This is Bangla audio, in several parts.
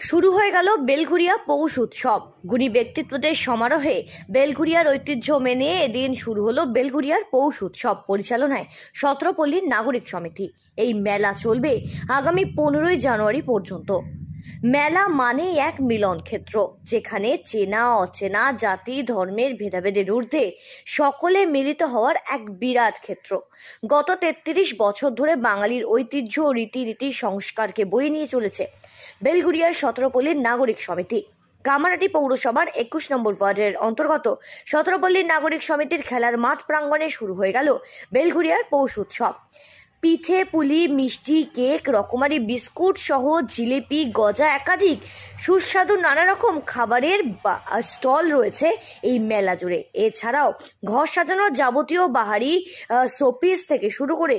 শুরু হয়ে গেল বেলঘরিয়া পৌষ উৎসব। গুণী ব্যক্তিত্বদের সমারোহে বেলঘরিয়ার ঐতিহ্য মেনে এদিন শুরু হলো বেলঘরিয়ার পৌষ উৎসব পরিচালনায় সতেরোপল্লীর নাগরিক সমিতি। এই মেলা চলবে আগামী 15ই জানুয়ারি পর্যন্ত। মেলা মানে এক মিলন ক্ষেত্র, যেখানে চেনা অচেনা জাতি ধর্মের ভেদাভেদের ঊর্ধ্বে সকলে মিলিত হওয়ার এক বিরাট ক্ষেত্র। গত 33 বছর ধরে বাঙালির ঐতিহ্য রীতিনীতি সংস্কারকে বয়ে নিয়ে চলেছে বেলঘরিয়ার সতেরোপল্লীর নাগরিক সমিতি। কামারহাটি পৌরসভার 21 নম্বর ওয়ার্ডের অন্তর্গত সতেরোপল্লীর নাগরিক সমিতির খেলার মাঠ প্রাঙ্গণে শুরু হয়ে গেল বেলঘরিয়ার পৌষ উৎসব। পিঠে পুলি, মিষ্টি, কেক, রকমারি বিস্কুট সহ জিলিপি, গজা, একাধিক সুস্বাদু নানা রকম খাবারের স্টল রয়েছে এই মেলা জুড়ে। এছাড়াও ঘর সাজানোর যাবতীয় বাহারি শোপিস থেকে শুরু করে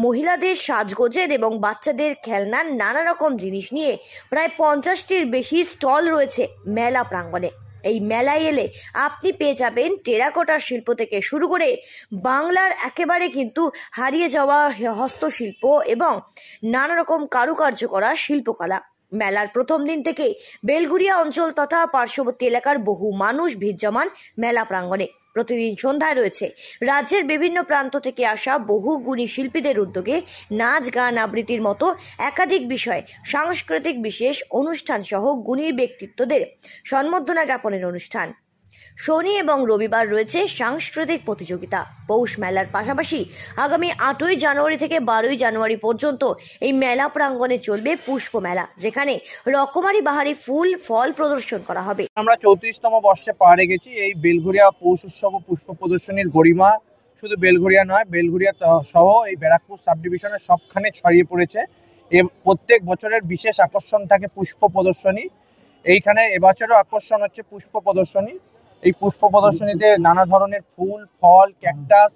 মহিলাদের সাজগোজের এবং বাচ্চাদের খেলনার নানা রকম জিনিস নিয়ে প্রায় 50টির বেশি স্টল রয়েছে মেলা প্রাঙ্গণে। এই মেলায় এলে আপনি পেয়ে যাবেন টেরাকোটা শিল্প থেকে শুরু করে বাংলার একেবারে কিন্তু হারিয়ে যাওয়া হস্তশিল্প এবং নানা রকম কারুকার্য করা শিল্পকলা। মেলার প্রথম দিন থেকে বেলঘরিয়া অঞ্চল তথা পার্শ্ববর্তী এলাকার বহু মানুষ ভিড় জমান মেলা প্রাঙ্গণে। প্রতিদিন সন্ধ্যায় রয়েছে রাজ্যের বিভিন্ন প্রান্ত থেকে আসা বহু গুণী শিল্পীদের উদ্যোগে নাচ, গান, আবৃত্তির মতো একাধিক বিষয়ে সাংস্কৃতিক বিশেষ অনুষ্ঠান সহ গুণী ব্যক্তিত্বদের সম্বর্ধনা জ্ঞাপনের অনুষ্ঠান। শনি এবং রবিবার রয়েছে সাংস্কৃতিক প্রতিযোগিতা। পৌষ মেলার পাশাপাশি আগামী 8ই জানুয়ারি থেকে 12ই জানুয়ারি পর্যন্ত এই মেলা প্রাঙ্গণে চলবে পুষ্প মেলা, যেখানে রকমারি বাহারি ফুল ফল প্রদর্শন করা হবে। আমরা 34তম বর্ষে পা রেখেছি। এই বেলঘরিয়া পৌষ উৎসব ও পুষ্প প্রদর্শনীর গরিমা শুধু বেলঘরিয়া নয়, বেলঘরিয়া সহ এই ব্যারাকপুর সাব ডিভিশনের সবখানে ছড়িয়ে পড়েছে। প্রত্যেক বছরের বিশেষ আকর্ষণ থাকে পুষ্প প্রদর্শনী। এইখানে এবছরও আকর্ষণ হচ্ছে পুষ্প প্রদর্শনী। এই পুষ্প প্রদর্শনীতে নানা ধরনের ফুল, ফল, ক্যাকটাস,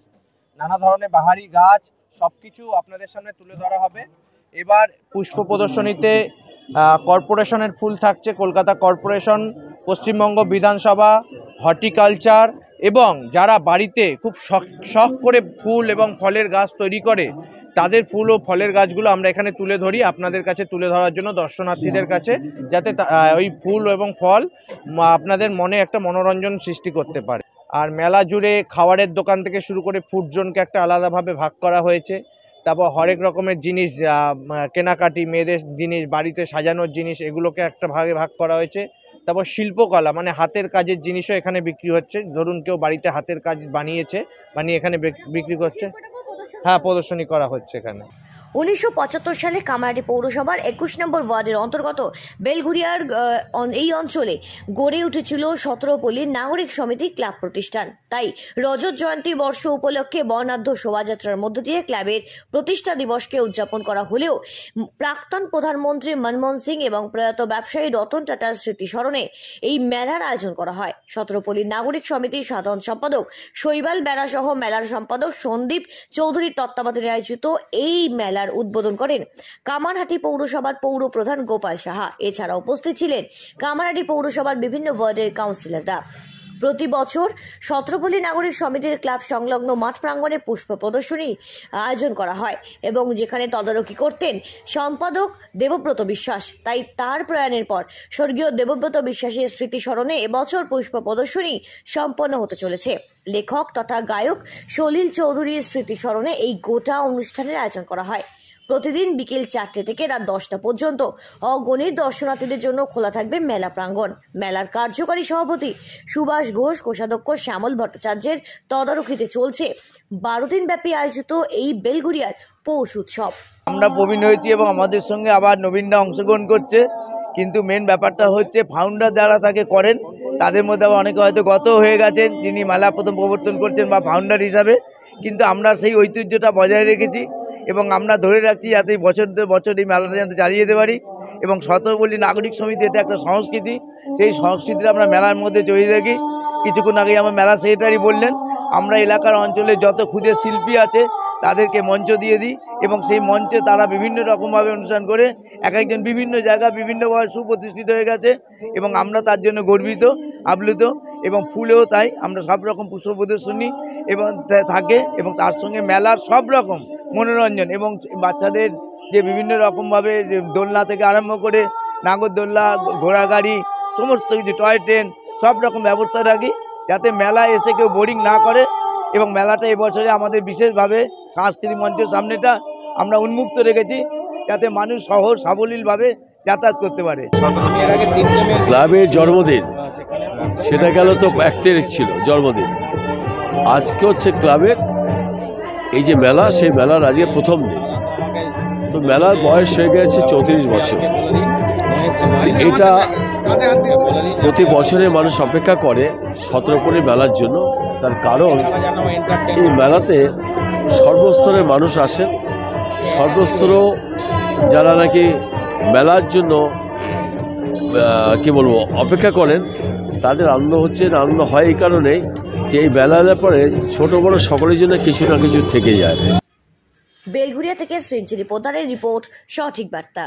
নানা ধরনের বাহারি গাছ সবকিছু আপনাদের সামনে তুলে ধরা হবে। এবার পুষ্প প্রদর্শনীতে কর্পোরেশনের ফুল থাকছে, কলকাতা কর্পোরেশন, পশ্চিমবঙ্গ বিধানসভা, হর্টিকালচার এবং যারা বাড়িতে খুব শখ করে ফুল এবং ফলের গাছ তৈরি করে তাদের ফুল ও ফলের গাছগুলো আমরা এখানে তুলে ধরি আপনাদের কাছে তুলে ধরার জন্য, দর্শনার্থীদের কাছে, যাতে ওই ফুল এবং ফল আপনাদের মনে একটা মনোরঞ্জন সৃষ্টি করতে পারে। আর মেলা জুড়ে খাবারের দোকান থেকে শুরু করে ফুড জোনকে একটা আলাদাভাবে ভাগ করা হয়েছে। তারপর হরেক রকমের জিনিস, কেনাকাটি, মেয়েদের জিনিস, বাড়িতে সাজানোর জিনিস, এগুলোকে একটা ভাগে ভাগ করা হয়েছে। তারপর শিল্পকলা মানে হাতের কাজের জিনিসও এখানে বিক্রি হচ্ছে। ধরুন কেউ বাড়িতে হাতের কাজ বানিয়ে এখানে বিক্রি করছে। হ্যাঁ, প্রদর্শনী করা হচ্ছে এখানে। 1975 সালে কামারহাটি পৌরসভার 21 নম্বর ওয়ার্ডের অন্তর্গত বেলঘরিয়ার এই অঞ্চলে গড়ে উঠেছিল সতেরোপল্লীর নাগরিক সমিতি ক্লাব প্রতিষ্ঠান। তাই রজত জয়ন্তী বর্ষ উপলক্ষে বর্ণাঢ্য শোভাযাত্রার মধ্য দিয়ে ক্লাবের প্রতিষ্ঠা দিবসকে উদযাপন করা হলেও প্রাক্তন প্রধানমন্ত্রী মনমোহন সিং এবং প্রয়াত ব্যবসায়ী রতন টাটার স্মৃতি স্মরণে এই মেলার আয়োজন করা হয়। সতেরোপল্লীর নাগরিক সমিতির সাধারণ সম্পাদক শৈবাল বেড়া সহ মেলার সম্পাদক সন্দীপ চৌধুরীর তত্ত্বাবধানে আয়োজিত এই মেলার উদ্বোধন করেন কামারহাটি পৌরসভার পৌর প্রধান গোপাল সাহা। এছাড়া উপস্থিত ছিলেন কামারহাটি পৌরসভার বিভিন্ন ওয়ার্ডের কাউন্সিলররা। প্রতি বছর সতেরোপল্লী নাগরিক সমিতির ক্লাব সংলগ্ন মাঠ প্রাঙ্গণে পুষ্প প্রদর্শনী আয়োজন করা হয় এবং যেখানে তদারকি করতেন সম্পাদক দেবব্রত বিশ্বাস। তাই তার প্রয়াণের পর স্বর্গীয় দেবব্রত বিশ্বাসের স্মৃতি স্মরণে এবছর পুষ্প প্রদর্শনী সম্পন্ন হতে চলেছে। লেখক তথা গায়ক সলিল চৌধুরীর স্মৃতি স্মরণে এই গোটা অনুষ্ঠানের আয়োজন করা হয়। প্রতিদিন বিকেল 4টে থেকে রাত 10টা পর্যন্ত অগণিত দর্শনার্থীদের জন্য খোলা থাকবে মেলা প্রাঙ্গণ। মেলার কার্যকারী সভাপতি সুভাষ ঘোষ, কোষাধ্যক্ষ শ্যামল ভট্টাচার্যের তদারকিতে চলছে 12 দিন ব্যাপী আয়োজিত এই বেলঘরিয়ার পৌষ উৎসব। আমরা প্রবীণ হয়েছি এবং আমাদের সঙ্গে আবার নবীনরা অংশগ্রহণ করছে, কিন্তু মেন ব্যাপারটা হচ্ছে ফাউন্ডার যারা তাকে করেন তাদের মধ্যে আবার অনেকে হয়তো গত হয়ে গেছেন, যিনি মেলা প্রথম প্রবর্তন করছেন বা ফাউন্ডার হিসাবে। কিন্তু আমরা সেই ঐতিহ্যটা বজায় রেখেছি এবং আমরা ধরে রাখছি যাতে বছর বছর এই মেলাটা যাতে চালিয়ে যেতে পারি। এবং সতেরোপল্লী নাগরিক সমিতি এটা একটা সংস্কৃতি, সেই সংস্কৃতিটা আমরা মেলার মধ্যে চলে থাকি। কিছুক্ষণ আগে আমার মেলা সেক্রেটারি বললেন, আমরা এলাকার অঞ্চলে যত ক্ষুদে শিল্পী আছে তাদেরকে মঞ্চ দিয়ে দিই এবং সেই মঞ্চে তারা বিভিন্ন রকমভাবে অনুষ্ঠান করে এক একজন বিভিন্ন জায়গা বিভিন্নভাবে সুপ্রতিষ্ঠিত হয়ে গেছে এবং আমরা তার জন্য গর্বিত, আপ্লুত। এবং ফুলেও তাই আমরা সব রকম পুষ্প প্রদর্শনী এবং থাকে এবং তার সঙ্গে মেলার সব রকম মনোরঞ্জন এবং বাচ্চাদের যে বিভিন্ন রকমভাবে দোলনা থেকে আরম্ভ করে নাগরদোল্লা, ঘোড়াগাড়ি, সমস্ত কিছু, টয় ট্রেন, সব রকম ব্যবস্থা রাখি যাতে মেলায় এসে কেউ বোরিং না করে। এবং মেলাটা এবছরে আমাদের বিশেষভাবে সাংস্কৃতিক মঞ্চের সামনেটা আমরা উন্মুক্ত রেখেছি যাতে মানুষ সহজ সাবলীলভাবে যাতায়াত করতে পারে। ক্লাবের জন্মদিন, সেটা গেল তো 1 তারিখ ছিল জন্মদিন, আজকে হচ্ছে ক্লাবের এই যে মেলা, সেই মেলার আজকে প্রথম দিন। তো মেলার বয়স হয়ে গেছে 34 বছর। এটা প্রতি বছরে মানুষ অপেক্ষা করে সতেরোপল্লী মেলার জন্য। তার কারণ এই মেলাতে সর্বস্তরের মানুষ আসেন, সর্বস্তর যারা নাকি মেলার জন্য কি বলবো অপেক্ষা করেন, তাদের আনন্দ হচ্ছে। আনন্দ হয় এই কারণেই যে এই মেলার পরে ছোট বড় সকলের জন্য কিছু না কিছু থেকে যায়। বেলঘরিয়া থেকে সৃঞ্চিনী পোদ্দারের রিপোর্ট, সঠিক বার্তা।